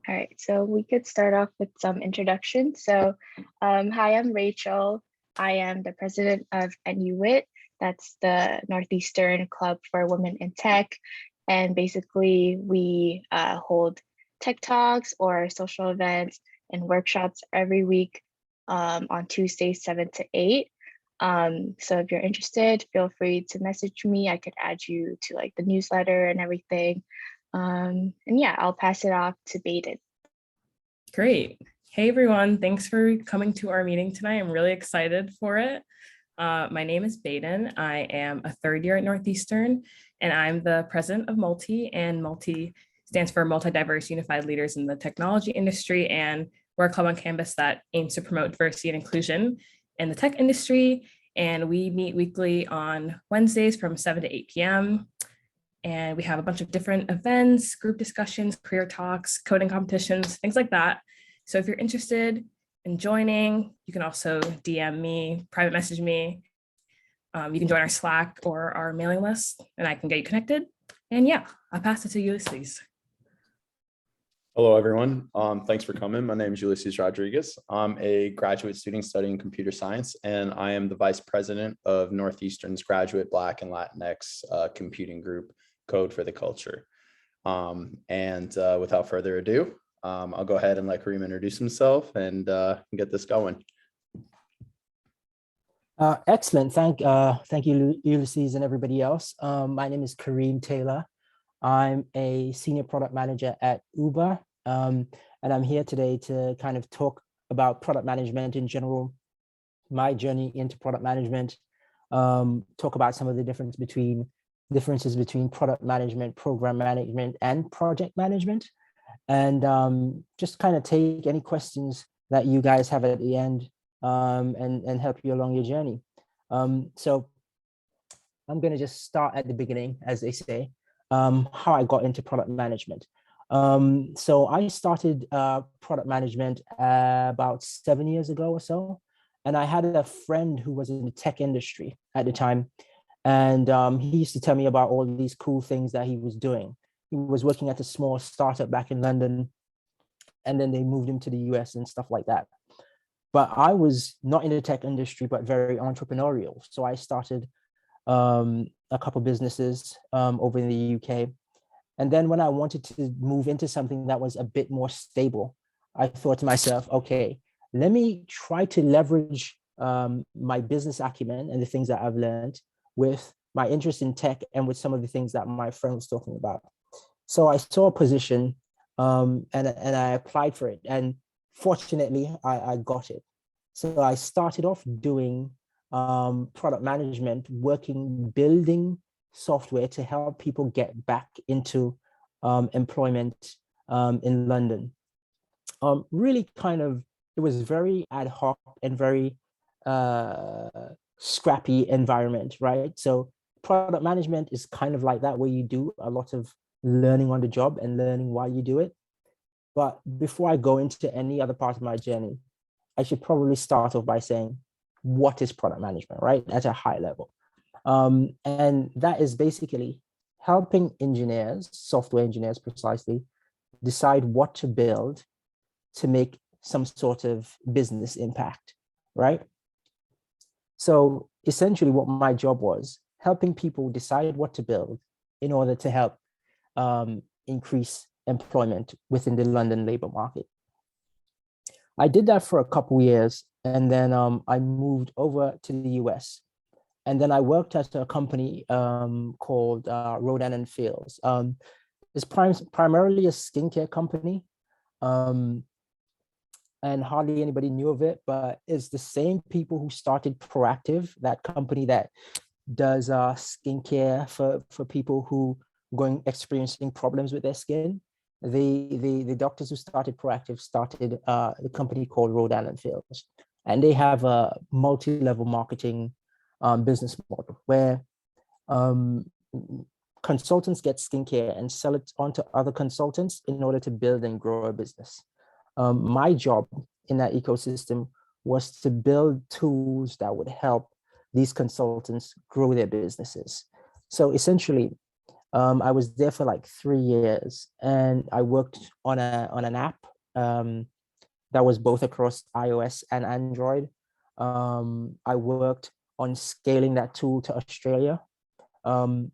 All right, so we could start off with some introductions. Hi, I'm Rachel. I am the president of NUWIT. That's the Northeastern Club for Women in Tech. And basically, we hold tech talks or social events and workshops every week on Tuesdays, 7 to 8. So if you're interested, feel free to message me. I could add you to like the newsletter and everything. And yeah, I'll pass it off to Baden. Great. Hey, everyone. Thanks for coming to our meeting tonight. I'm really excited for it. My name is Baden. I am a third year at Northeastern, and I'm the president of Multi, and Multi stands for Multi-Diverse Unified Leaders in the Technology Industry, and we're a club on campus that aims to promote diversity and inclusion in the tech industry, and we meet weekly on Wednesdays from 7 to 8 p.m., and we have a bunch of different events, group discussions, career talks, coding competitions, things like that. So if you're interested in joining, you can also DM me, private message me. You can join our Slack or our mailing list, and I can get you connected. And yeah, I'll pass it to Ulysses. Hello, everyone. Thanks for coming. My name is Ulysses Rodriguez. I'm a graduate student studying computer science, and I am the vice president of Northeastern's graduate Black and Latinx computing group, Code for the Culture. Without further ado, I'll go ahead and let Kareem introduce himself and get this going. Excellent. Thank you, Ulysses, and everybody else. My name is Kareem Taylor. I'm a senior product manager at Uber, and I'm here today to kind of talk about product management in general, my journey into product management, talk about some of the differences between product management, program management, and project management, and just kind of take any questions that you guys have at the end and help you along your journey. So I'm going to just start at the beginning, as they say, how I got into product management. So I started product management about 7 years ago or so, and I had a friend who was in the tech industry at the time. And he used to tell me about all these cool things that he was doing. He was working at a small startup back in London, and then they moved him to the US and stuff like that. But I was not in the tech industry, but very entrepreneurial. So I started a couple businesses over in the UK. And then when I wanted to move into something that was a bit more stable, I thought to myself, okay, let me try to leverage my business acumen and the things that I've learned with my interest in tech and with some of the things that my friend was talking about. So I saw a position and I applied for it. And fortunately, I got it. So I started off doing product management, building software to help people get back into employment in London. Really kind of, it was very ad hoc and very scrappy environment, right? So product management is kind of like that, where you do a lot of learning on the job and learning while you do it. But before I go into any other part of my journey, I should probably start off by saying, what is product management, right? At a high level. And that is basically helping engineers, software engineers precisely, decide what to build to make some sort of business impact, right? So essentially what my job was, helping people decide what to build in order to help increase employment within the London labor market. I did that for a couple of years, and then I moved over to the US. And then I worked at a company called Rodan & Fields. It's primarily a skincare company. And hardly anybody knew of it, but it's the same people who started Proactive, that company that does skincare for people who experiencing problems with their skin. The doctors who started Proactive started a company called Rodan & Fields. And they have a multi-level marketing business model where consultants get skincare and sell it onto other consultants in order to build and grow a business. My job in that ecosystem was to build tools that would help these consultants grow their businesses. So essentially, I was there for like 3 years, and I worked on an app that was both across iOS and Android. I worked on scaling that tool to Australia. And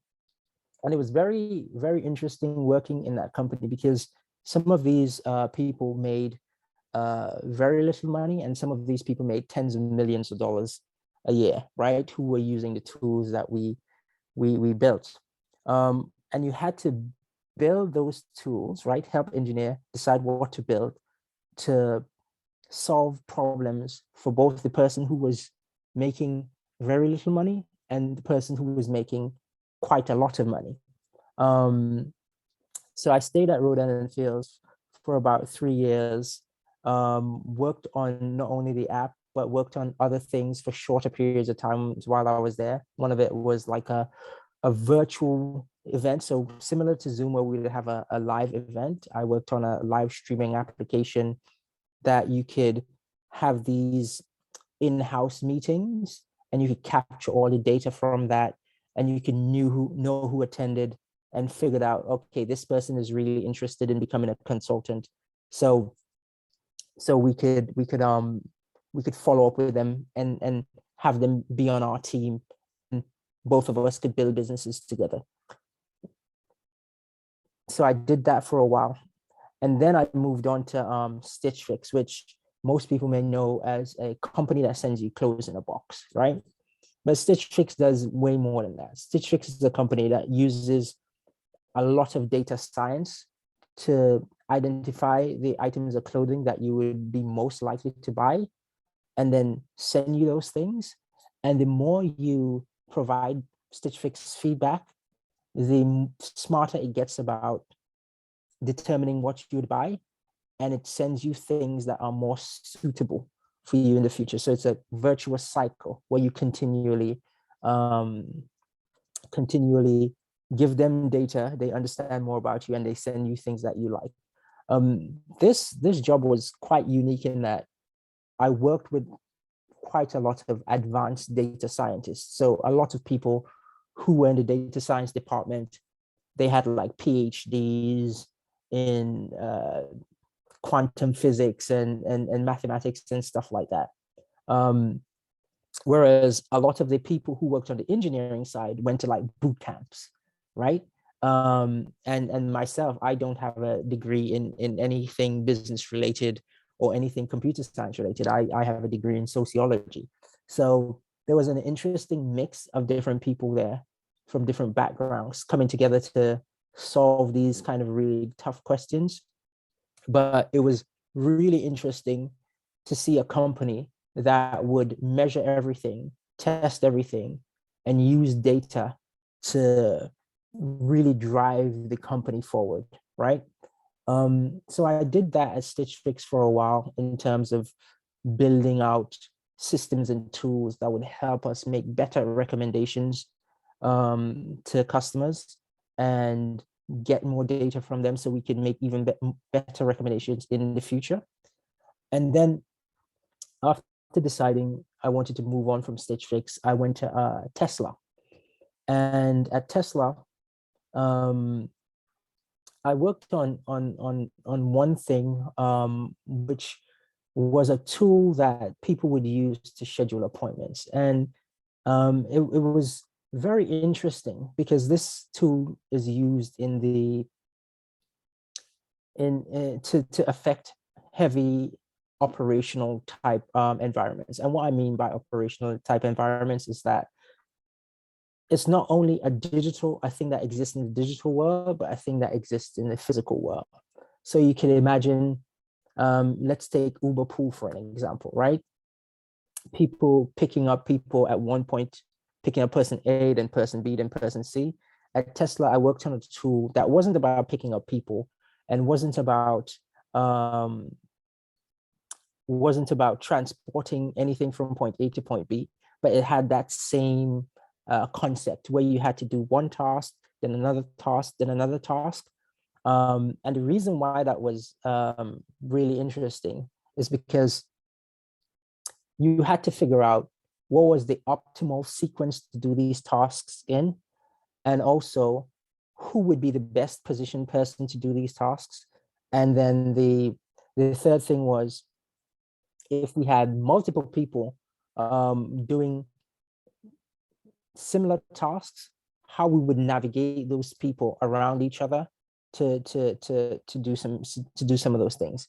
it was very, very interesting working in that company because some of these people made very little money, and some of these people made tens of millions of dollars a year, right? Who were using the tools that we built. And you had to build those tools, right? Help engineer decide what to build to solve problems for both the person who was making very little money and the person who was making quite a lot of money. So I stayed at Road and Fields for about 3 years, worked on not only the app, but worked on other things for shorter periods of time while I was there. One of it was like a virtual event. So similar to Zoom, where we would have a live event, I worked on a live streaming application that you could have these in-house meetings and you could capture all the data from that, and you can know who attended and figured out, okay, this person is really interested in becoming a consultant. So we could follow up with them and have them be on our team, and both of us could build businesses together. So I did that for a while. And then I moved on to Stitch Fix, which most people may know as a company that sends you clothes in a box, right? But Stitch Fix does way more than that. Stitch Fix is a company that uses a lot of data science to identify the items of clothing that you would be most likely to buy, and then send you those things. And the more you provide Stitch Fix feedback, the smarter it gets about determining what you would buy, and it sends you things that are more suitable for you in the future. So it's a virtuous cycle where you continually give them data, they understand more about you, and they send you things that you like. This job was quite unique in that I worked with quite a lot of advanced data scientists. So a lot of people who were in the data science department, they had like PhDs in quantum physics and mathematics and stuff like that. Whereas a lot of the people who worked on the engineering side went to like boot camps, right? And myself, I don't have a degree in anything business related or anything computer science related. I have a degree in sociology. So there was an interesting mix of different people there from different backgrounds coming together to solve these kind of really tough questions. But it was really interesting to see a company that would measure everything, test everything, and use data to really drive the company forward, right? So I did that at Stitch Fix for a while in terms of building out systems and tools that would help us make better recommendations to customers and get more data from them so we can make even better recommendations in the future. And then after deciding I wanted to move on from Stitch Fix, I went to Tesla. And at Tesla, I worked on one thing, which was a tool that people would use to schedule appointments. And it was very interesting because this tool is used to affect heavy operational type environments. And what I mean by operational type environments is that it's not only a digital, I think that exists in the digital world, but I think that exists in the physical world. So you can imagine, let's take Uber Pool for an example, right? People picking up people at one point, picking up person A, then person B, then person C. At Tesla, I worked on a tool that wasn't about picking up people and wasn't about transporting anything from point A to point B, but it had that same concept where you had to do one task, then another task, then another task. And the reason why that was really interesting is because you had to figure out what was the optimal sequence to do these tasks in, and also who would be the best positioned person to do these tasks. And then the third thing was, if we had multiple people doing similar tasks, how we would navigate those people around each other to do some of those things.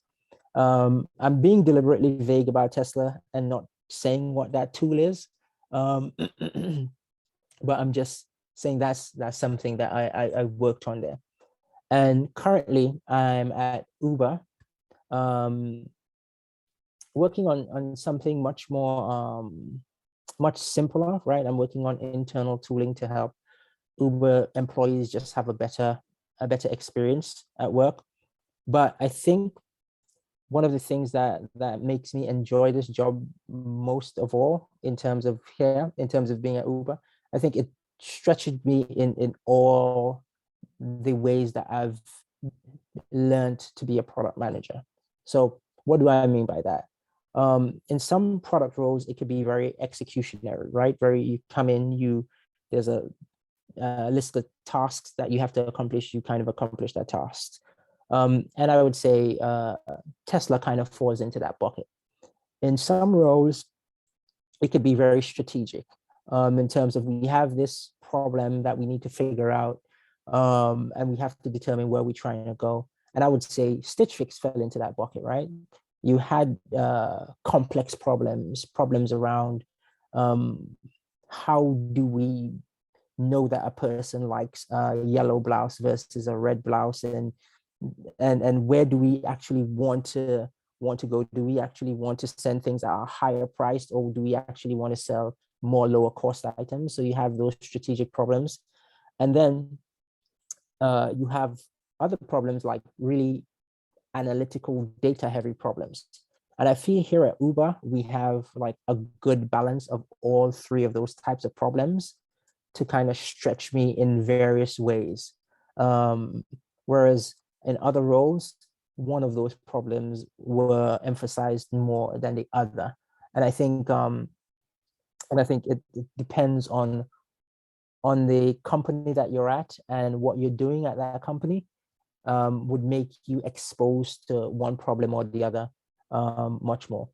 I'm being deliberately vague about Tesla and not saying what that tool is, but I'm just saying that's something that I worked on there. And currently I'm at Uber, working on something much more much simpler, right? I'm working on internal tooling to help Uber employees just have a better experience at work. But I think one of the things that makes me enjoy this job most of all, in terms of being at Uber, I think it stretches me in all the ways that I've learned to be a product manager. So what do I mean by that? In some product roles, it could be very executionary, right? You come in, there's a list of tasks that you have to accomplish, you kind of accomplish that task. And I would say Tesla kind of falls into that bucket. In some roles, it could be very strategic, in terms of, we have this problem that we need to figure out, and we have to determine where we're trying to go. And I would say Stitch Fix fell into that bucket, right? You had complex problems around how do we know that a person likes a yellow blouse versus a red blouse, and where do we actually want to go? Do we actually want to send things that are higher priced, or do we actually want to sell more lower cost items? So you have those strategic problems. And then you have other problems, like really analytical, data heavy problems. And I feel here at Uber, we have like a good balance of all three of those types of problems to kind of stretch me in various ways. Whereas in other roles, one of those problems were emphasized more than the other. And I think it depends on the company that you're at and what you're doing at that company, would make you exposed to one problem or the other much more.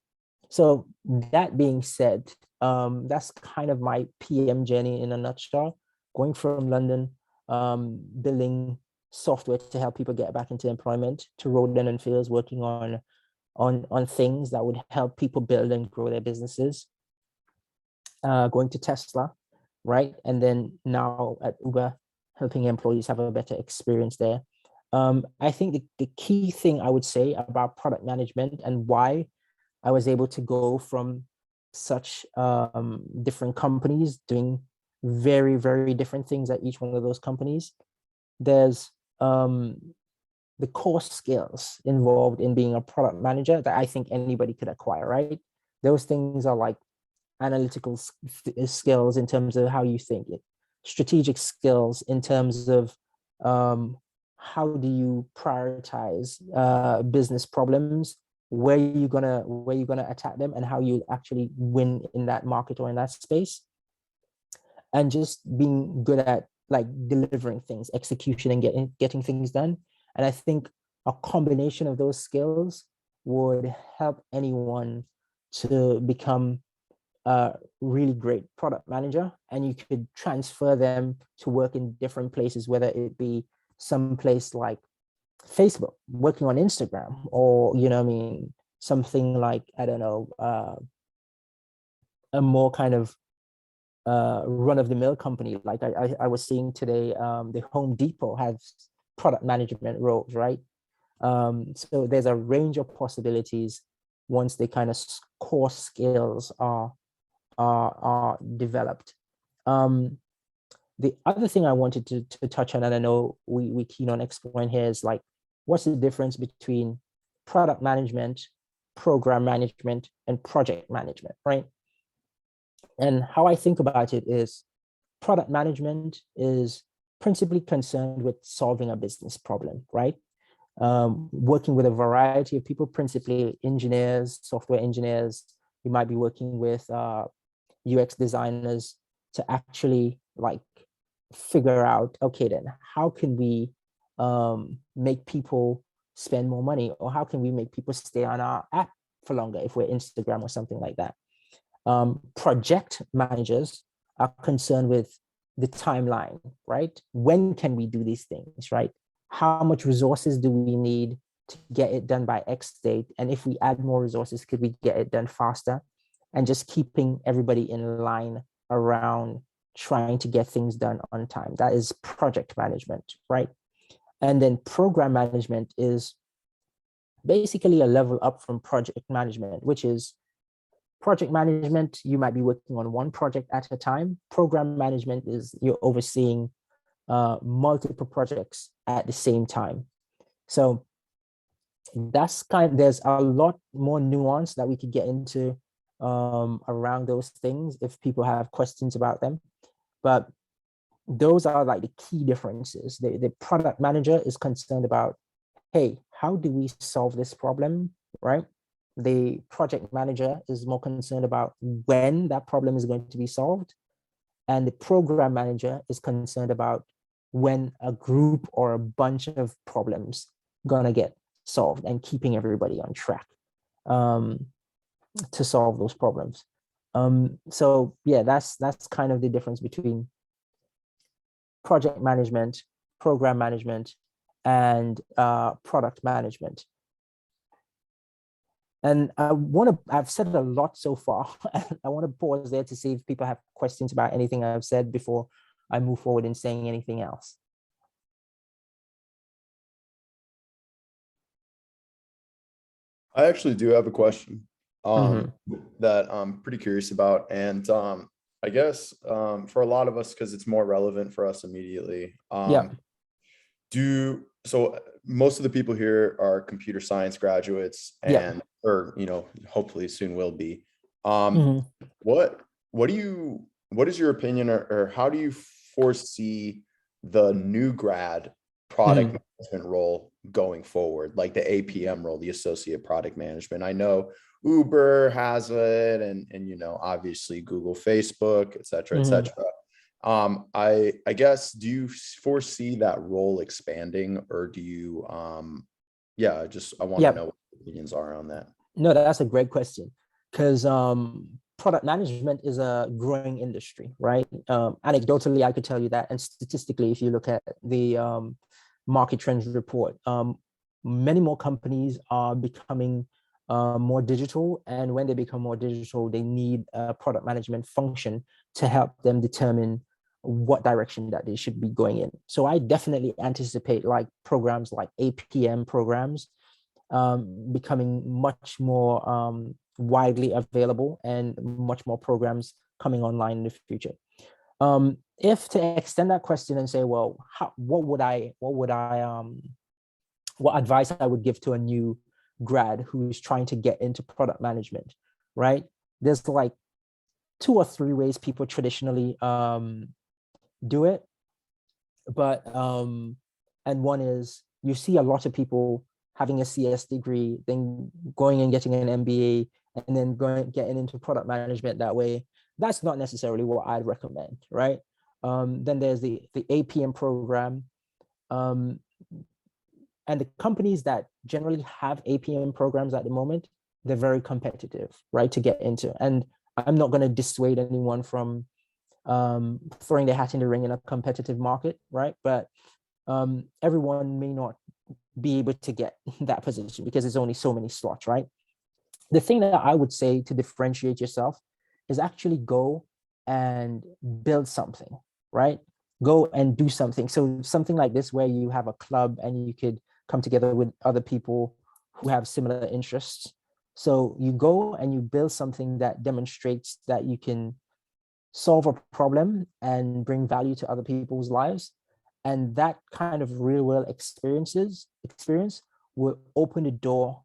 So that being said, that's kind of my PM journey in a nutshell. Going from London, building software to help people get back into employment, to Roden and Fields, working on things that would help people build and grow their businesses. Going to Tesla, right? And then now at Uber, helping employees have a better experience there. I think the key thing I would say about product management and why I was able to go from such different companies doing very, very different things at each one of those companies, there's the core skills involved in being a product manager that I think anybody could acquire, right? Those things are like analytical skills in terms of how you think it, strategic skills in terms of how do you prioritize business problems, where you're gonna attack them, and how you actually win in that market or in that space, and just being good at like delivering things, execution, and getting things done. And I think a combination of those skills would help anyone to become a really great product manager, and you could transfer them to work in different places, whether it be some place like Facebook, working on Instagram, or something like, I don't know, a more kind of run-of-the-mill company. Like I was seeing today, the Home Depot has product management roles, right? So there's a range of possibilities once the kind of core skills are developed. The other thing I wanted to touch on, and I know we keen on exploring here, is like, what's the difference between product management, program management, and project management, right? And how I think about it is, product management is principally concerned with solving a business problem, right? Working with a variety of people, principally engineers, software engineers. You might be working with UX designers to actually like figure out, okay, then how can we make people spend more money, or how can we make people stay on our app for longer if we're Instagram or something like that. Project managers are concerned with the timeline, right? When can we do these things, right? How much resources do we need to get it done by X date? And if we add more resources, could we get it done faster? And just keeping everybody in line around trying to get things done on time. That is project management, right? And then program management is basically a level up from project management, which is project management, you might be working on one project at a time. Program management is you're overseeing multiple projects at the same time. So that's there's a lot more nuance that we could get into around those things if people have questions about them. But those are like the key differences. The product manager is concerned about, hey, how do we solve this problem, right? The project manager is more concerned about when that problem is going to be solved. And the program manager is concerned about when a group or a bunch of problems gonna get solved and keeping everybody on track to solve those problems. So yeah, that's kind of the difference between project management, program management, and product management. And I've said a lot so far. I want to pause there to see if people have questions about anything I've said before I move forward in saying anything else. I actually do have a question that I'm pretty curious about. And I guess for a lot of us, because it's more relevant for us immediately. Yeah. So most of the people here are computer science graduates and, or, hopefully soon will be. What is your opinion, or how do you foresee the new grad product management role going forward, like the APM role, the associate product management? I know Uber has it, and obviously Google, Facebook, et cetera, et cetera. I guess, do you foresee that role expanding, or do you I want to know what your opinions are on that. No, that's a great question, because product management is a growing industry, right? Anecdotally, I could tell you that, and statistically, if you look at the market trends report, many more companies are becoming more digital, and when they become more digital, they need a product management function to help them determine what direction that they should be going in. So I definitely anticipate like programs like APM programs becoming much more widely available, and much more programs coming online in the future. If to extend that question and say, well, what advice I would give to a new grad who's trying to get into product management, right? There's like 2 or 3 ways people traditionally do it. But and one is, you see a lot of people having a CS degree, then going and getting an MBA, and then getting into product management that way. That's not necessarily what I'd recommend, right? Then there's the APM program. And the companies that generally have APM programs at the moment, they're very competitive, right, to get into. And I'm not going to dissuade anyone from throwing their hat in the ring in a competitive market, right? But everyone may not be able to get that position because there's only so many slots, right? The thing that I would say to differentiate yourself is actually go and build something, right? Go and do something. So something like this, where you have a club and you could come together with other people who have similar interests. So you go and you build something that demonstrates that you can solve a problem and bring value to other people's lives. And that kind of real world experience will open the door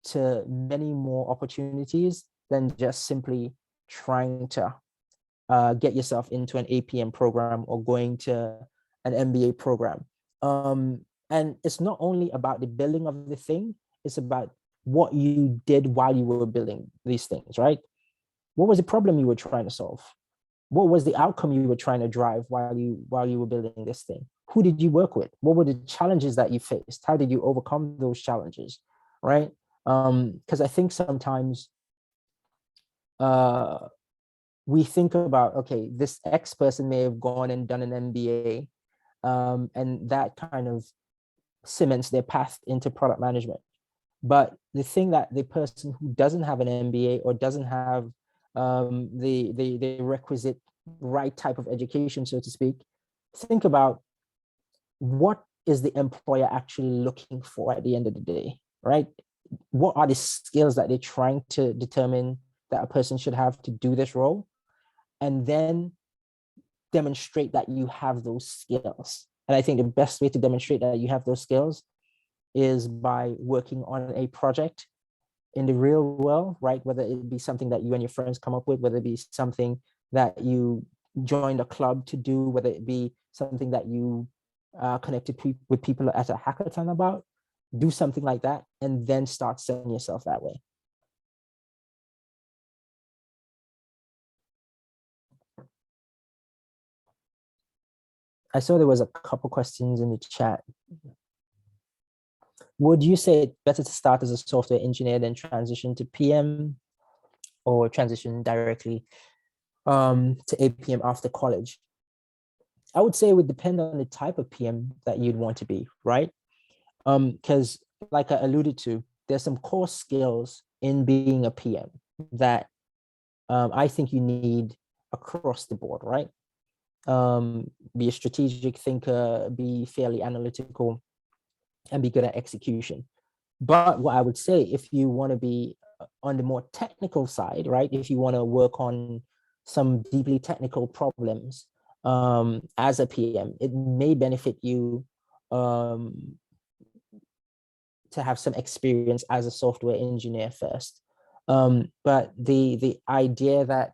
to many more opportunities than just simply trying to get yourself into an APM program or going to an MBA program. And it's not only about the building of the thing, it's about what you did while you were building these things, right? What was the problem you were trying to solve? what was the outcome you were trying to drive while you were building this thing? Who did you work with? What were the challenges that you faced? How did you overcome those challenges, right? Because I think sometimes we think about, okay, this X person may have gone and done an MBA, and that kind of cements their path into product management. But the thing that the person who doesn't have an MBA or doesn't have the requisite right type of education, so to speak, think about what is the employer actually looking for at the end of the day, right? What are the skills that they're trying to determine that a person should have to do this role? And then demonstrate that you have those skills. And I think the best way to demonstrate that you have those skills is by working on a project in the real world, right? Whether it be something that you and your friends come up with, whether it be something that you joined a club to do, whether it be something that you connected with people at a hackathon about, do something like that, and then start selling yourself that way. I saw there was a couple questions in the chat. Would you say it's better to start as a software engineer than transition to PM, or transition directly to APM after college? I would say it would depend on the type of PM that you'd want to be, right? Because like I alluded to, there's some core skills in being a PM that I think you need across the board, right? Be a strategic thinker, be fairly analytical, and be good at execution. But what I would say, if you want to be on the more technical side, right? If you want to work on some deeply technical problems as a PM, it may benefit you to have some experience as a software engineer first. But the idea that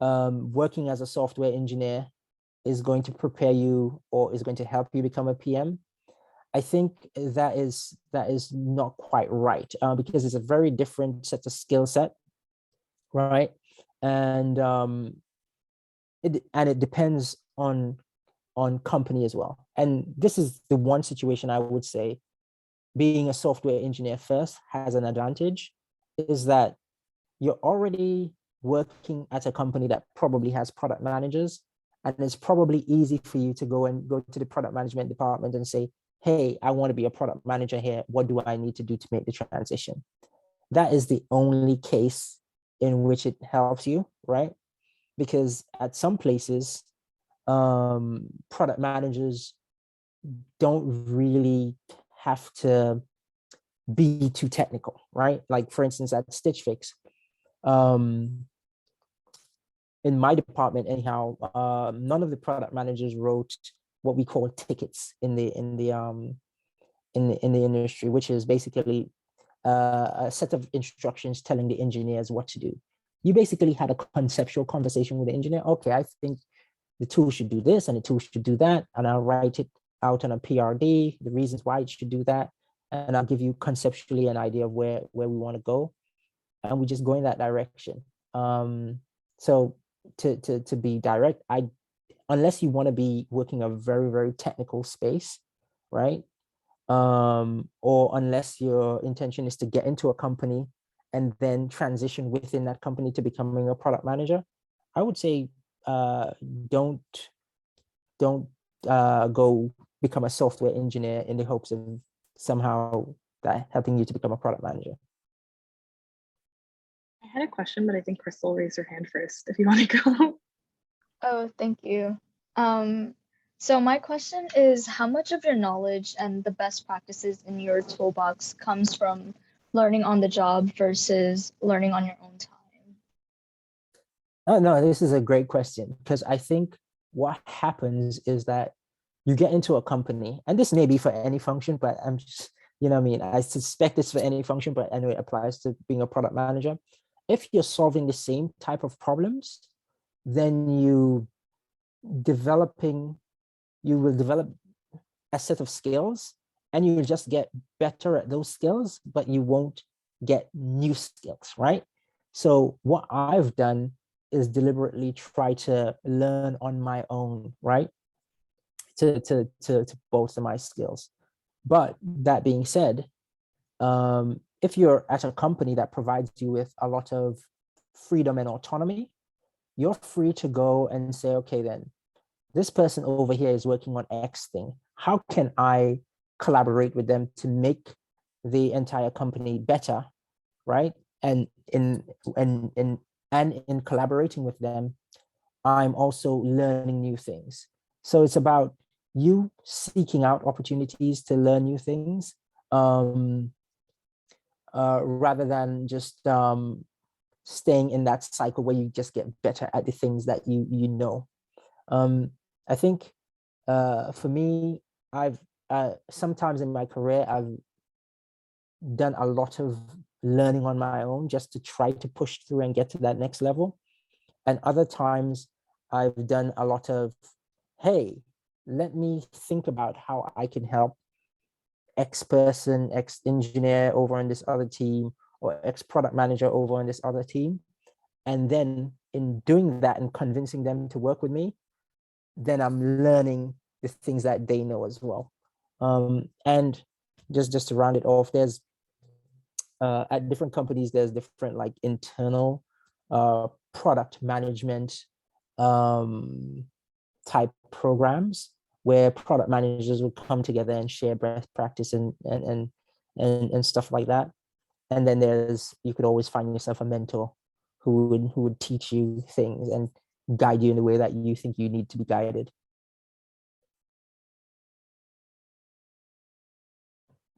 working as a software engineer is going to prepare you or is going to help you become a PM, I think that is not quite right, because it's a very different set of skill set, right? And it depends on company as well. And this is the one situation I would say being a software engineer first has an advantage, is that you're already working at a company that probably has product managers, and it's probably easy for you to go to the product management department and say, hey, I want to be a product manager here. What do I need to do to make the transition? That is the only case in which it helps you, right? Because at some places, product managers don't really have to be too technical, right? Like for instance, at Stitch Fix, in my department anyhow, none of the product managers wrote what we call tickets in the industry, which is basically a set of instructions telling the engineers what to do. You basically had a conceptual conversation with the engineer. Okay, I think the tool should do this and the tool should do that, and I'll write it out on a PRD, the reasons why it should do that, and I'll give you conceptually an idea of where we want to go, and we just go in that direction. So to be direct, unless you want to be working a very, very technical space, right? Or unless your intention is to get into a company and then transition within that company to becoming a product manager, I would say don't go become a software engineer in the hopes of somehow that helping you to become a product manager. I had a question, but I think Crystal raised her hand first, if you want to go. Oh, thank you. So my question is, how much of your knowledge and the best practices in your toolbox comes from learning on the job versus learning on your own time? Oh, no, this is a great question, because I think what happens is that you get into a company, and this may be for any function, but I'm just, you know what I mean? I suspect it's for any function, but anyway, it applies to being a product manager. If you're solving the same type of problems, then you will develop a set of skills, and you will just get better at those skills, but you won't get new skills, right? So what I've done is deliberately try to learn on my own, right? To bolster my skills. But that being said, if you're at a company that provides you with a lot of freedom and autonomy, you're free to go and say, okay, then this person over here is working on X thing. How can I collaborate with them to make the entire company better, right? And in collaborating with them, I'm also learning new things. So it's about you seeking out opportunities to learn new things, rather than just staying in that cycle where you just get better at the things that you know. I think for me, I've sometimes in my career, I've done a lot of learning on my own just to try to push through and get to that next level. And other times I've done a lot of, hey, let me think about how I can help X person, X engineer over on this other team, or X product manager over on this other team. And then in doing that and convincing them to work with me, then I'm learning the things that they know as well. And just to round it off, there's at different companies, there's different like internal product management type programs where product managers would come together and share best practice and stuff like that. And then you could always find yourself a mentor who would teach you things and guide you in the way that you think you need to be guided.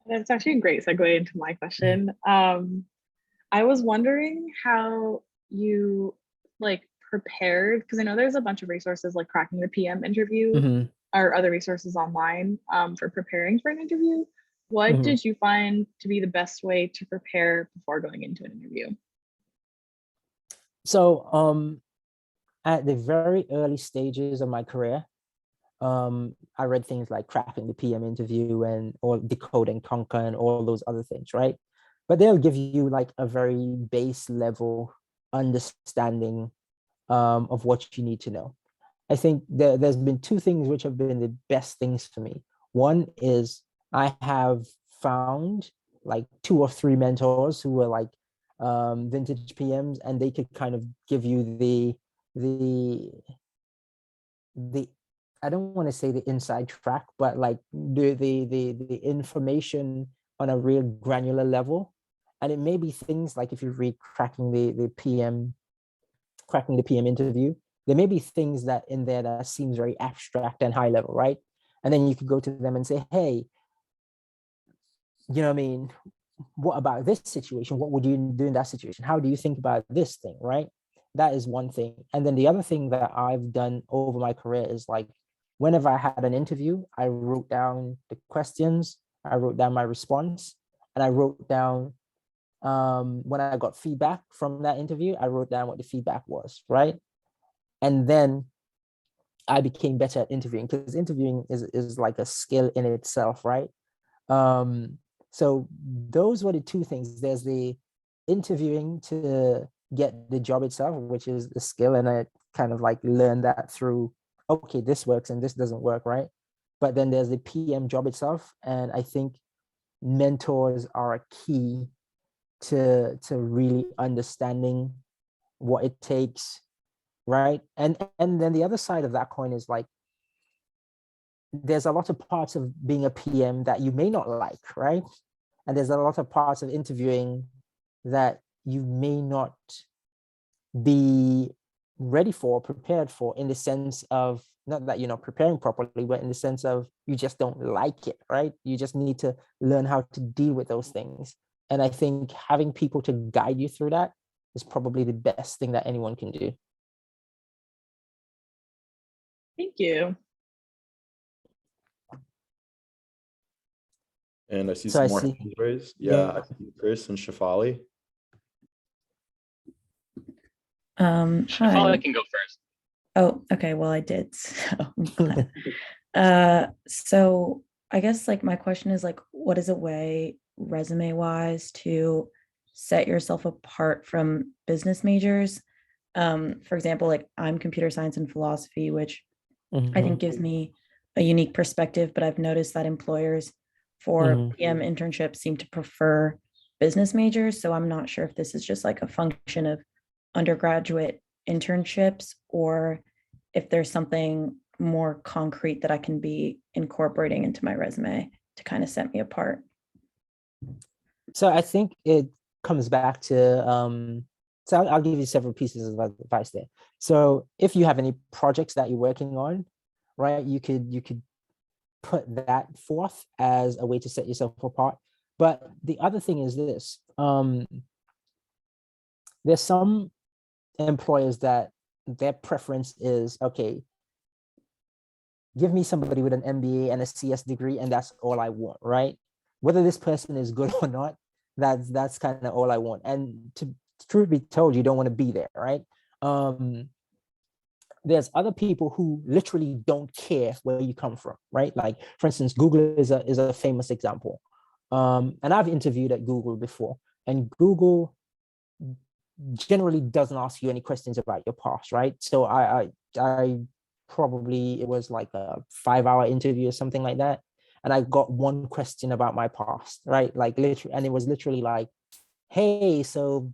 That's actually a great segue into my question. I was wondering how you like prepared, because I know there's a bunch of resources like cracking the PM interview or other resources online for preparing for an interview. What did you find to be the best way to prepare before going into an interview? So at the very early stages of my career, I read things like Cracking the PM Interview or Decode and Conquer and all those other things, right? But they'll give you like a very base level understanding of what you need to know. I think there's been two things which have been the best things for me. One is I have found like 2 or 3 mentors who were like vintage PMs, and they could kind of give you the I don't want to say the inside track, but like the information on a real granular level. And it may be things like if you read Cracking the PM Interview, there may be things that in there that seems very abstract and high level, right? And then you could go to them and say, hey, you know what I mean? What about this situation? What would you do in that situation? How do you think about this thing, right? That is one thing. And then the other thing that I've done over my career is like, whenever I had an interview, I wrote down the questions, I wrote down my response, and I wrote down when I got feedback from that interview, I wrote down what the feedback was, right? And then I became better at interviewing, because interviewing is like a skill in itself, right? So those were the two things. There's the interviewing to get the job itself, which is the skill, and I kind of like learned that through, okay, this works and this doesn't work, right? But then there's the PM job itself, and I think mentors are a key to really understanding what it takes, right? And then the other side of that coin is like, there's a lot of parts of being a PM that you may not like, right? And there's a lot of parts of interviewing that you may not be ready for, prepared for, in the sense of, not that you're not preparing properly, but in the sense of you just don't like it, right? You just need to learn how to deal with those things. And I think having people to guide you through that is probably the best thing that anyone can do. Thank you. And I see So some I more see. hands raised. Yeah. Yeah, I see Chris and Shafali. Shafali Hi. can go first. Oh, okay. Well, I did. So I guess like my question is like, what is a way resume wise to set yourself apart from business majors? For example, like I'm computer science and philosophy, which Mhm, I think gives me a unique perspective, but I've noticed that employers for mhm. PM internships seem to prefer business majors. So I'm not sure if this is just like a function of undergraduate internships or if there's something more concrete that I can be incorporating into my resume to kind of set me apart. So I think it comes back to so I'll give you several pieces of advice there. So if you have any projects that you're working on, right, you could put that forth as a way to set yourself apart. But the other thing is this, there's some employers that their preference is, okay, give me somebody with an MBA and a CS degree, and that's all I want, right? Whether this person is good or not, that's kind of all I want. And to truth be told, you don't want to be there, right? There's other people who literally don't care where you come from, right? Like, for instance, Google is a famous example. And I've interviewed at Google before, and Google generally doesn't ask you any questions about your past, right? So I probably, it was like a 5-hour interview or something like that, and I got one question about my past, right? Like literally, and it was literally like, hey, so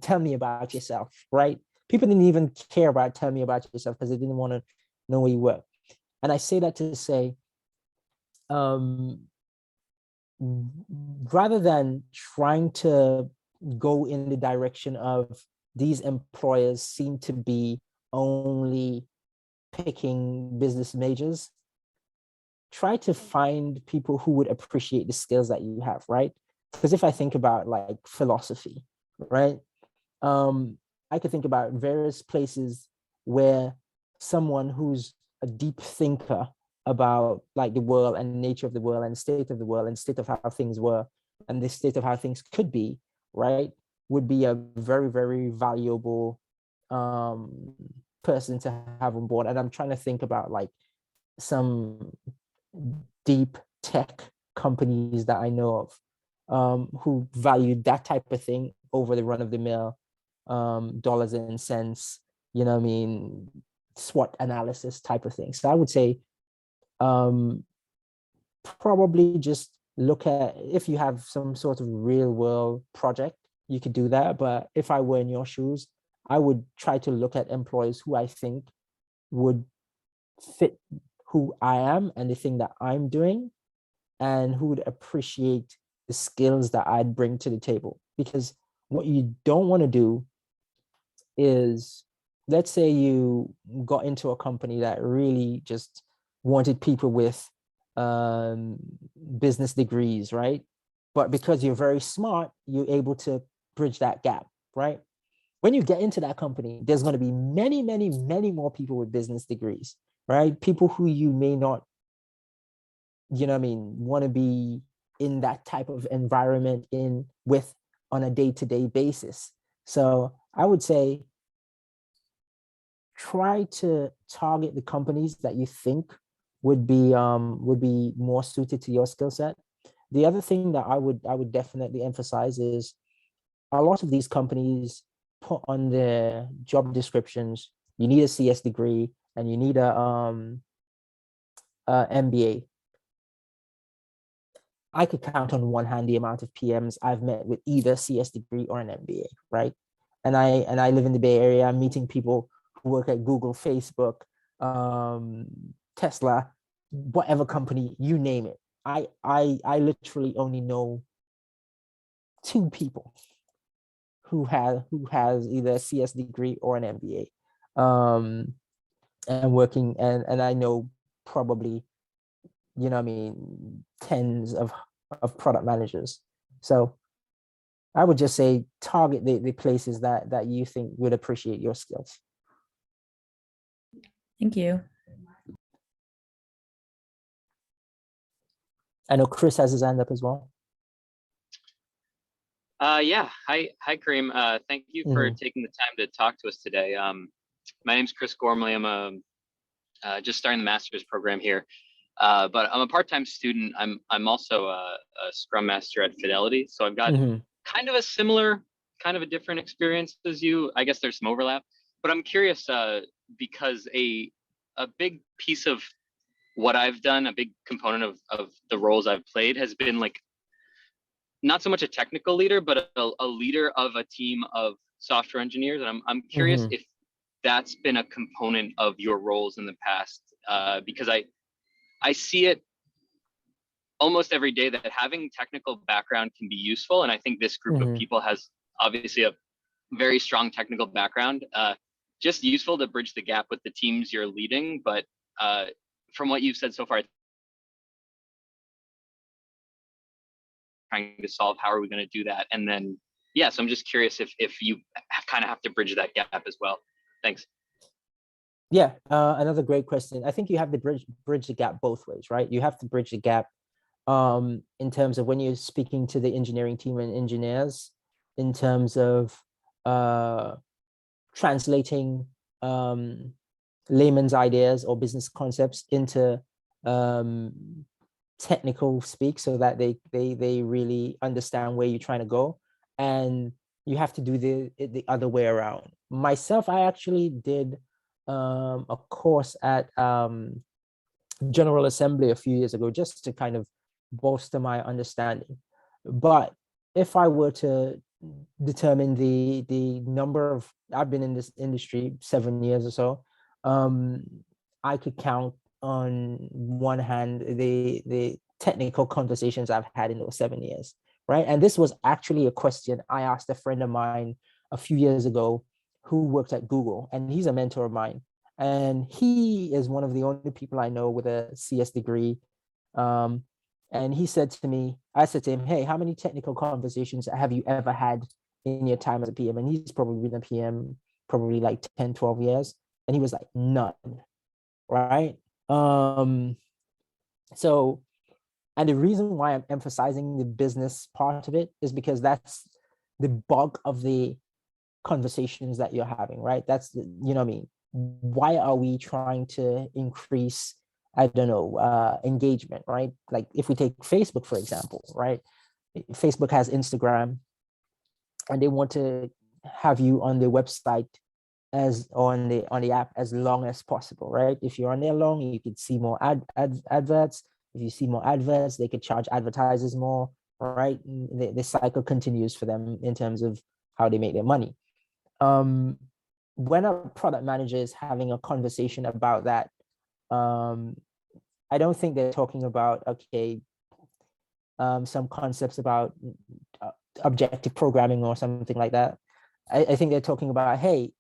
tell me about yourself, right? People didn't even care about tell me about yourself because they didn't want to know where you were. And I say that to say, rather than trying to go in the direction of these employers seem to be only picking business majors, try to find people who would appreciate the skills that you have, right? Because if I think about like philosophy, right? I could think about various places where someone who's a deep thinker about like the world and the nature of the world and the state of the world and state of how things were and the state of how things could be, right, would be a very, very valuable person to have on board. And I'm trying to think about like some deep tech companies that I know of who value that type of thing over the run of the mill dollars and cents, SWOT analysis type of thing. So I would say probably just look at, if you have some sort of real world project, you could do that. But if I were in your shoes, I would try to look at employees who I think would fit who I am and the thing that I'm doing, and who would appreciate the skills that I'd bring to the table. Because what you don't want to do is, let's say you got into a company that really just wanted people with business degrees, right? But because you're very smart, you're able to bridge that gap, right? When you get into that company, there's going to be many, many, many more people with business degrees, right? People who you may not, want to be in that type of environment with on a day-to-day basis. So I would say try to target the companies that you think would be more suited to your skill set. The other thing that I would definitely emphasize is a lot of these companies put on their job descriptions, you need a CS degree and you need a MBA. I could count on one hand the amount of PMs I've met with either CS degree or an MBA, right? And I live in the Bay Area. I'm meeting people who work at Google, Facebook, Tesla, whatever company, you name it. I literally only know 2 people who has either a CS degree or an MBA, and working, and I know probably tens of product managers. So I would just say target the places that you think would appreciate your skills. Thank you. I know Chris has his hand up as well. Yeah. Hi, Kareem. Thank you for taking the time to talk to us today. My name's Chris Gormley. I'm just starting the master's program here, but I'm a part-time student. I'm also a Scrum Master at Fidelity, so I've got kind of a similar, kind of a different experience as you. I guess there's some overlap. but I'm curious because a big piece of what I've done, a big component of the roles I've played has been like not so much a technical leader, but a leader of a team of software engineers. And I'm curious if that's been a component of your roles in the past, because I see it almost every day that having technical background can be useful. And I think this group of people has obviously a very strong technical background, just useful to bridge the gap with the teams you're leading. But from what you've said so far, trying to solve how are we going to do that, and then so I'm just curious if you kind of have to bridge that gap as well. Thanks. Yeah, another great question. I think you have to bridge the gap both ways, right? You have to bridge the gap in terms of when you're speaking to the engineering team and engineers, in terms of translating layman's ideas or business concepts into technical speak, so that they really understand where you're trying to go. And you have to do the other way around. Myself, I actually did a course at General Assembly a few years ago, just to kind of bolster my understanding. But if I were to determine the number of, I've been in this industry 7 years or so, I could count on one hand the technical conversations I've had in those 7 years, right? And this was actually a question I asked a friend of mine a few years ago who worked at Google, and he's a mentor of mine. And he is one of the only people I know with a CS degree. And he said to me, I said to him, hey, how many technical conversations have you ever had in your time as a PM? And he's probably been a PM probably like 10, 12 years. And he was like, none, right? So, and the reason why I'm emphasizing the business part of it is because that's the bulk of the conversations that you're having, right? That's, you know what I mean? Why are we trying to increase, I don't know, engagement, right? Like if we take Facebook, for example, right? Facebook has Instagram, and they want to have you on their website as on the app as long as possible, right? If you're on there long, you could see more adverts. If you see more adverts, they could charge advertisers more, right? The cycle continues for them in terms of how they make their money. When a product manager is having a conversation about that, I don't think they're talking about, okay, some concepts about objective programming or something like that. I think they're talking about, hey,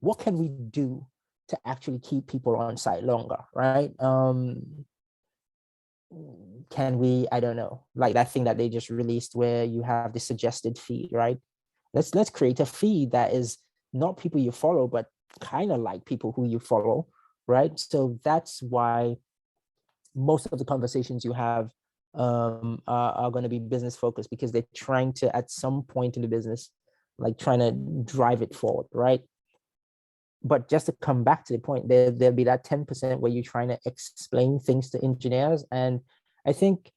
what can we do to actually keep people on site longer, right? Can we, I don't know, like that thing that they just released where you have the suggested feed, right? Let's create a feed that is not people you follow, but kind of like people who you follow, right? So that's why most of the conversations you have are going to be business focused, because they're trying to, at some point in the business, like trying to drive it forward, right? But just to come back to the point, there'll be that 10% where you're trying to explain things to engineers. And I think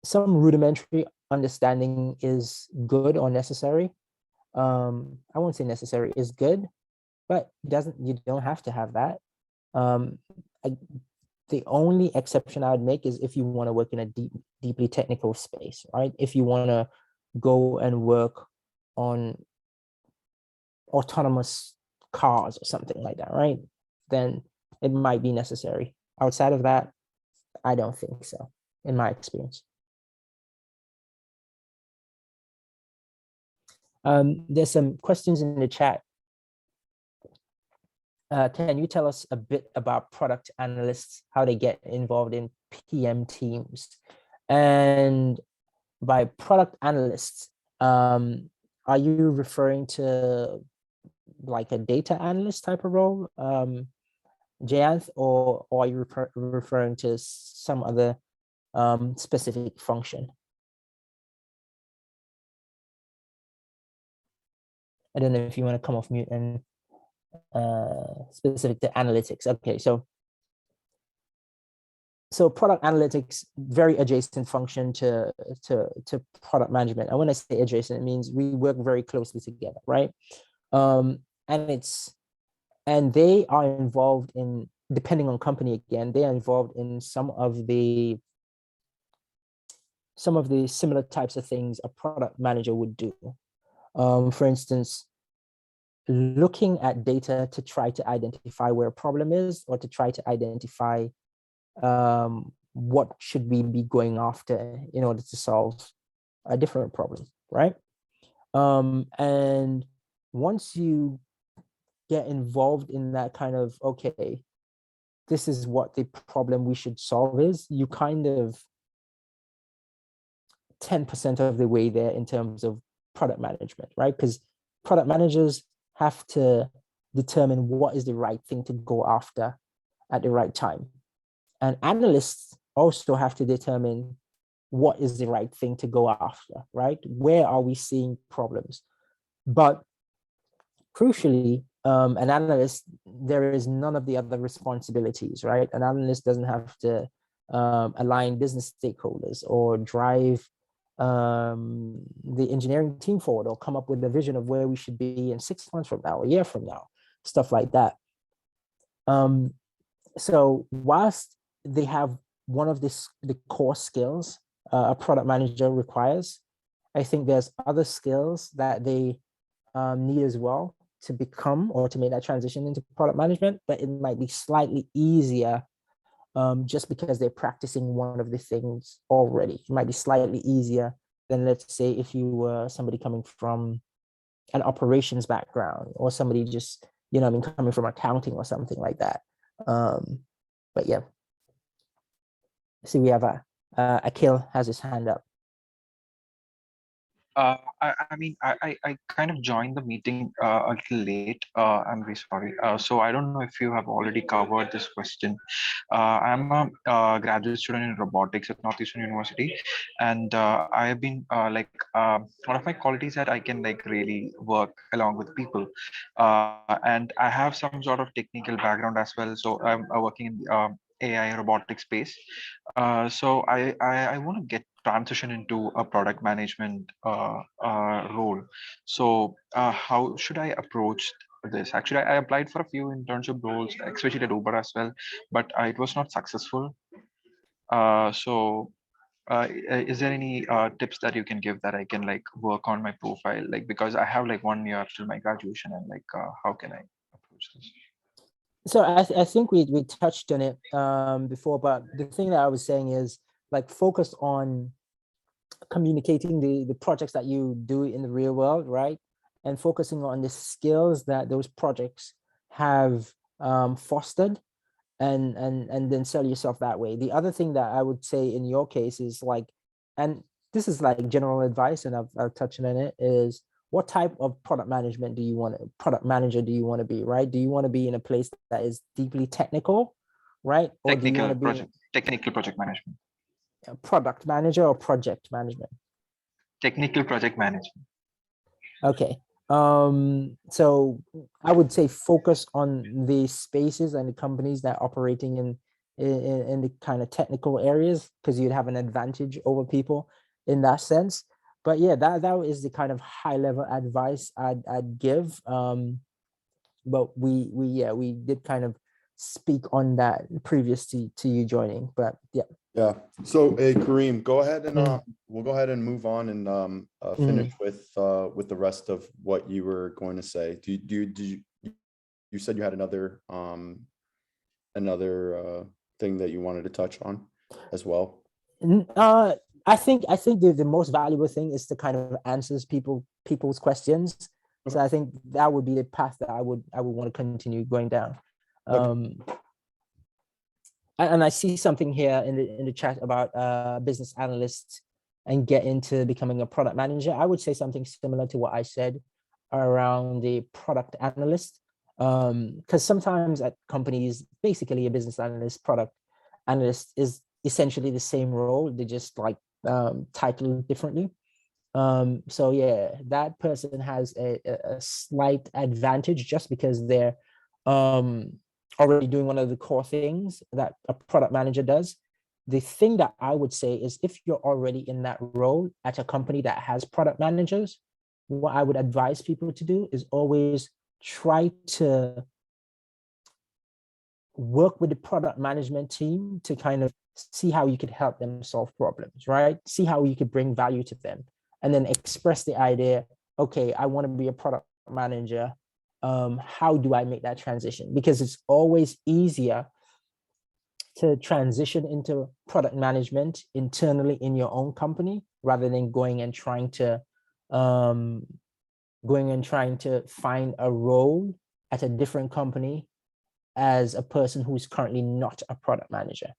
some rudimentary understanding is good or necessary. I won't say necessary, is good, but you don't have to have that. The only exception I would make is if you want to work in a deeply technical space, right? If you want to go and work on autonomous cars or something like that, right? Then it might be necessary. Outside of that, I don't think so, in my experience. There's some questions in the chat. Can you tell us a bit about product analysts, how they get involved in PM teams? And by product analysts, are you referring to like a data analyst type of role, Jayanth, or are you referring to some other specific function? I don't know if you want to come off mute and specific to analytics. Okay, so product analytics, very adjacent function to product management. And when I say adjacent, it means we work very closely together, right? And it's and they are involved in, depending on company again, they are involved in some of the similar types of things a product manager would do. For instance, looking at data to try to identify where a problem is, or to try to identify what should we be going after in order to solve a different problem, right? And once you get involved in that kind of, okay, this is what the problem we should solve is, you kind of 10% of the way there in terms of product management, right? Because product managers have to determine what is the right thing to go after at the right time. And analysts also have to determine what is the right thing to go after, right? Where are we seeing problems? But crucially, an analyst, there is none of the other responsibilities, right? An analyst doesn't have to align business stakeholders or drive the engineering team forward, or come up with a vision of where we should be in 6 months from now, a year from now, stuff like that. So whilst they have one of the core skills a product manager requires, I think there's other skills that they need as well to become, or to make that transition into product management, but it might be slightly easier just because they're practicing one of the things already. It might be slightly easier than, let's say, if you were somebody coming from an operations background, or somebody just, coming from accounting or something like that. But yeah. See, we have Akil has his hand up. I kind of joined the meeting a little late. I'm very sorry. So I don't know if you have already covered this question. I'm a graduate student in robotics at Northeastern University, and I have been one of my qualities that I can really work along with people, and I have some sort of technical background as well. So I'm working in the AI robotics space. So I want to get transition into a product management role. So how should I approach this? Actually, I applied for a few internship roles, especially at Uber as well, but it was not successful. Is there any tips that you can give that I can work on my profile? Because I have 1 year till my graduation, and how can I approach this? So I think we touched on it before, but the thing that I was saying is focus on communicating the projects that you do in the real world, right? And focusing on the skills that those projects have fostered, and then sell yourself that way. The other thing that I would say in your case is and this is general advice, and I've touched on it, is what type of product manager do you want to be, right? Do you want to be in a place that is deeply technical, right? Or do you want to be technical project management? Product manager or project management? Technical project management. Okay. So I would say focus on the spaces and the companies that are operating in the kind of technical areas, because you'd have an advantage over people in that sense. But yeah, that is the kind of high level advice I'd give. But we did kind of speak on that previous to you joining. But yeah. Yeah. So hey, Kareem, go ahead and we'll go ahead and move on and finish with the rest of what you were going to say. You said you had another thing that you wanted to touch on as well? I think the most valuable thing is to kind of answers people's questions. Okay. So I think that would be the path that I would want to continue going down. Okay. And I see something here in the chat about business analysts and get into becoming a product manager. I would say something similar to what I said around the product analyst, because sometimes at companies, basically a business analyst, product analyst is essentially the same role. They just titled differently. So yeah, that person has a slight advantage just because they're already doing one of the core things that a product manager does. The thing that I would say is, if you're already in that role at a company that has product managers, what I would advise people to do is always try to work with the product management team to kind of see how you could help them solve problems, right? See how you could bring value to them, and then express the idea, okay, I want to be a product manager. How do I make that transition? Because it's always easier to transition into product management internally in your own company rather than going and trying to find a role at a different company as a person who's currently not a product manager.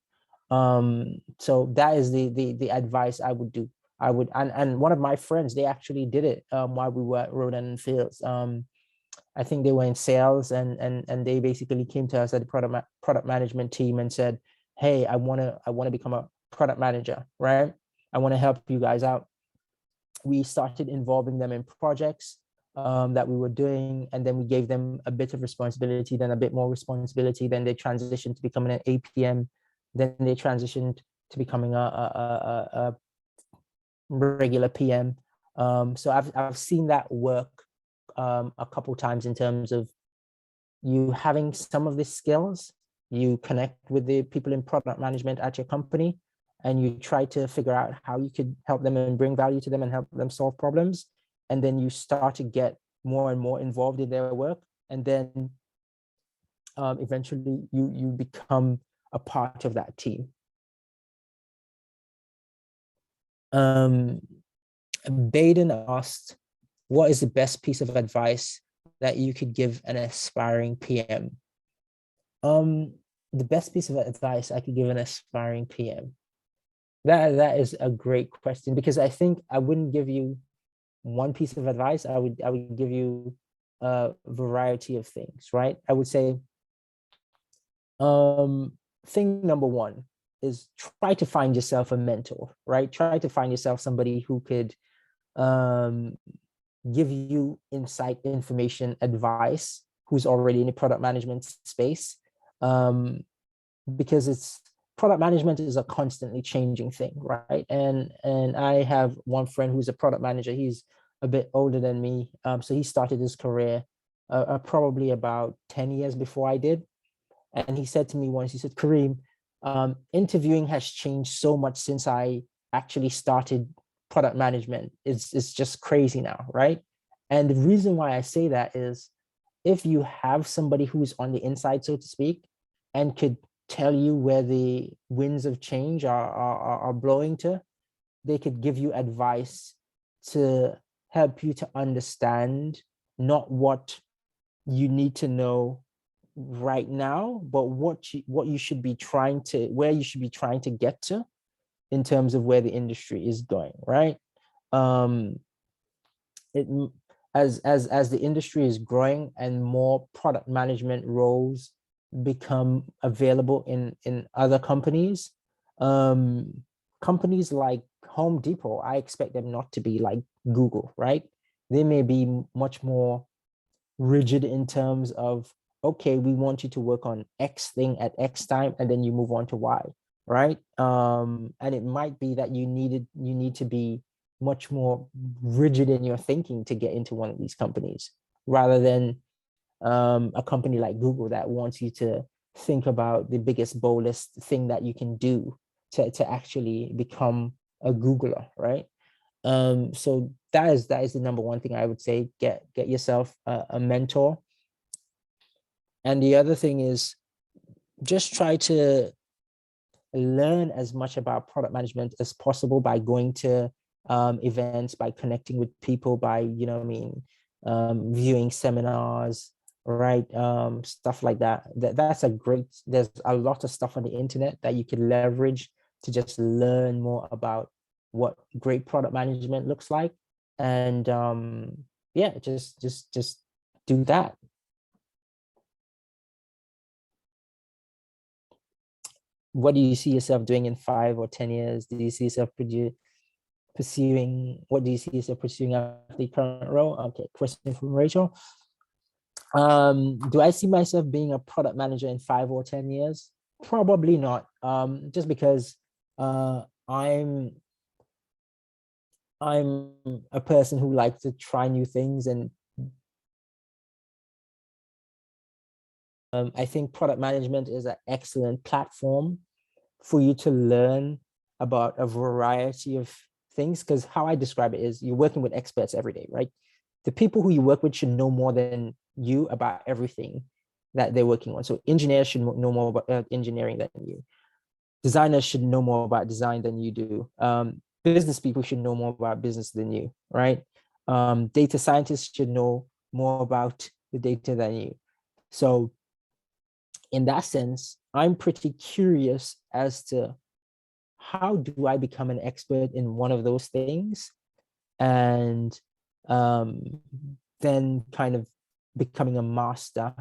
So that is the advice I would do. And one of my friends, they actually did it while we were at Rodan and Fields. I think they were in sales, and they basically came to us at the product management team and said, hey, I want to become a product manager, right? I want to help you guys out. We started involving them in projects that we were doing, and then we gave them a bit of responsibility, then a bit more responsibility. Then they transitioned to becoming an APM. Then they transitioned to becoming a regular PM. So I've seen that work a couple times in terms of you having some of the skills, you connect with the people in product management at your company, and you try to figure out how you could help them and bring value to them and help them solve problems. And then you start to get more and more involved in their work. And then eventually you become a part of that team. Baden asked, what is the best piece of advice that you could give an aspiring PM? The best piece of advice I could give an aspiring PM. That is a great question, because I think I wouldn't give you one piece of advice. I would give you a variety of things, right? I would say, thing number one is try to find yourself a mentor, right? Try to find yourself somebody who could give you insight, information, advice, who's already in the product management space, because product management is a constantly changing thing, right? And I have one friend who's a product manager. He's a bit older than me, so he started his career probably about 10 years before I did. And he said to me once, he said, Kareem, interviewing has changed so much since I actually started product management. It's just crazy now, right? And the reason why I say that is, if you have somebody who's on the inside, so to speak, and could tell you where the winds of change are blowing to, they could give you advice to help you to understand not what you need to know right now, but where you should be trying to get to in terms of where the industry is going, right? As the industry is growing and more product management roles become available in other companies, companies like Home Depot, I expect them not to be like Google, right? They may be much more rigid in terms of, okay, we want you to work on X thing at X time, and then you move on to Y, right? And it might be that you need to be much more rigid in your thinking to get into one of these companies, rather than a company like Google that wants you to think about the biggest, boldest thing that you can do to actually become a Googler, right? So that is the number one thing I would say. Get yourself a mentor. And the other thing is, just try to learn as much about product management as possible by going to events, by connecting with people, by viewing seminars, right? Stuff like that. There's a lot of stuff on the internet that you can leverage to just learn more about what great product management looks like. And yeah, just do that. What do you see yourself doing in 5 or 10 years? Do you see yourself pursuing after the current role? Okay, question from Rachel. Do I see myself being a product manager in 5 or 10 years? Probably not. Just because I'm a person who likes to try new things and I think product management is an excellent platform for you to learn about a variety of things, because how I describe it is you're working with experts every day, right? The people who you work with should know more than you about everything that they're working on. So engineers should know more about engineering than you. Designers should know more about design than you do. Business people should know more about business than you, right? Data scientists should know more about the data than you. So in that sense, I'm pretty curious as to how do I become an expert in one of those things, and then kind of becoming a master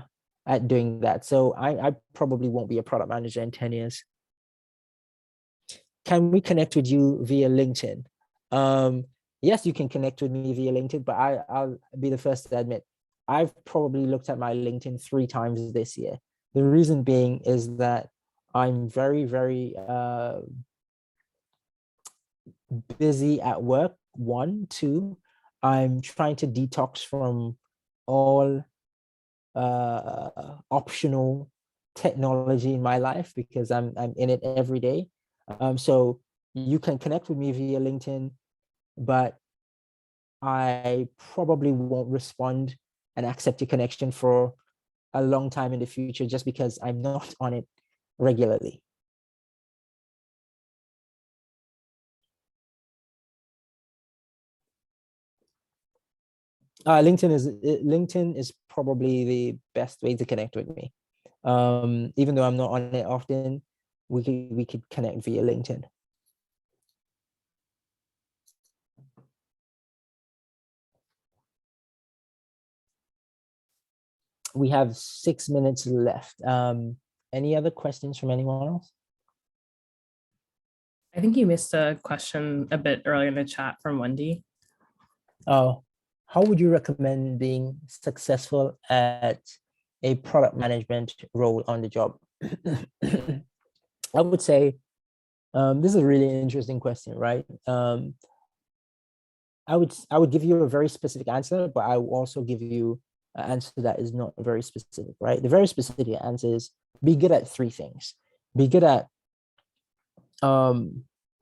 at doing that. So I probably won't be a product manager in 10 years. Can we connect with you via LinkedIn? Yes, you can connect with me via LinkedIn, but I'll be the first to admit, I've probably looked at my LinkedIn 3 times this year. The reason being is that I'm very, very busy at work, 1, 2. I'm trying to detox from all optional technology in my life because I'm in it every day. So you can connect with me via LinkedIn, but I probably won't respond and accept your connection for a long time in the future just because I'm not on it regularly. LinkedIn is probably the best way to connect with me. Even though I'm not on it often, we could connect via LinkedIn. We have 6 minutes left. Any other questions from anyone else? I think you missed a question a bit earlier in the chat from Wendy. Oh, how would you recommend being successful at a product management role on the job? I would say, this is a really interesting question, right? I would give you a very specific answer, but I will also give you an answer that is not very specific, right? The very specific answer is be good at 3 things. Be good at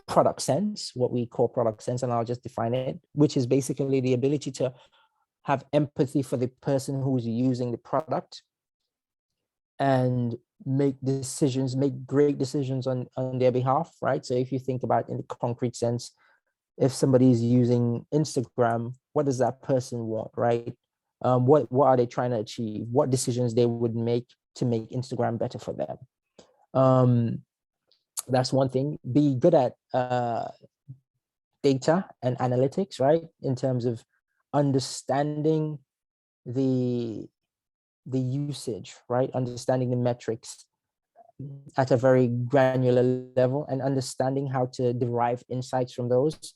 product sense, what we call product sense, and I'll just define it, which is basically the ability to have empathy for the person who's using the product and make decisions, make great decisions on their behalf, right? So if you think about in the concrete sense, if somebody is using Instagram, what does that person want, right? What are they trying to achieve? What decisions they would make to make Instagram better for them? That's one thing. Be good at data and analytics, right? In terms of understanding the usage, right? Understanding the metrics at a very granular level and understanding how to derive insights from those.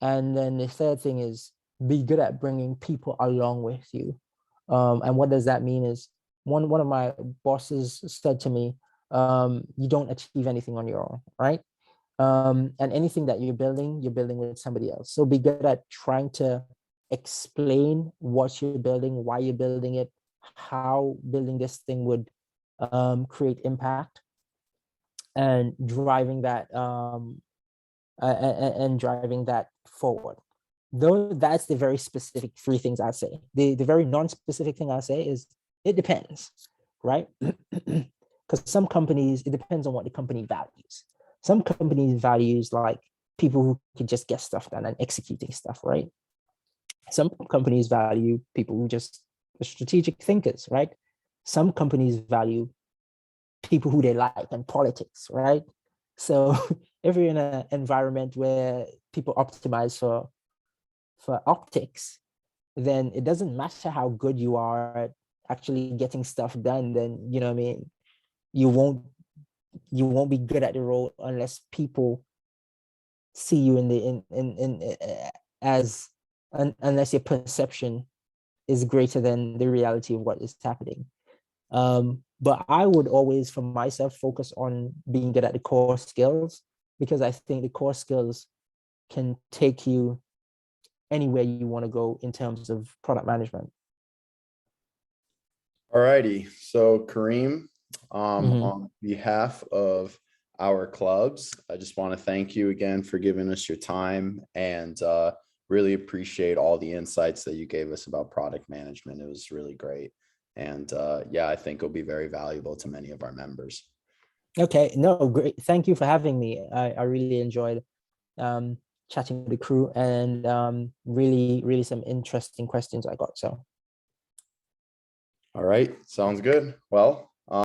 And then the third thing is be good at bringing people along with you. And what does that mean is one of my bosses said to me, you don't achieve anything on your own, right? And anything that you're building with somebody else. So be good at trying to explain what you're building, why you're building it, how building this thing would create impact, and driving that forward. Though that's the very specific 3 things I say. The very non-specific thing I say is it depends, right? Because some companies, it depends on what the company values. Some companies values like people who can just get stuff done and executing stuff, right? Some companies value people who just are strategic thinkers, right? Some companies value people who they like and politics, right? So if you're in an environment where people optimize for optics, then it doesn't matter how good you are at actually getting stuff done, then, you know what I mean, you won't be good at the role unless people see you unless your perception is greater than the reality of what is happening. But I would always, for myself, focus on being good at the core skills, because I think the core skills can take you anywhere you want to go in terms of product management. All righty. So Kareem, Mhm. on behalf of our clubs, I just want to thank you again for giving us your time and really appreciate all the insights that you gave us about product management. It was really great. And yeah, I think it'll be very valuable to many of our members. Okay, no, great. Thank you for having me. I really enjoyed chatting with the crew and really some interesting questions I got. So. All right, sounds good. Well,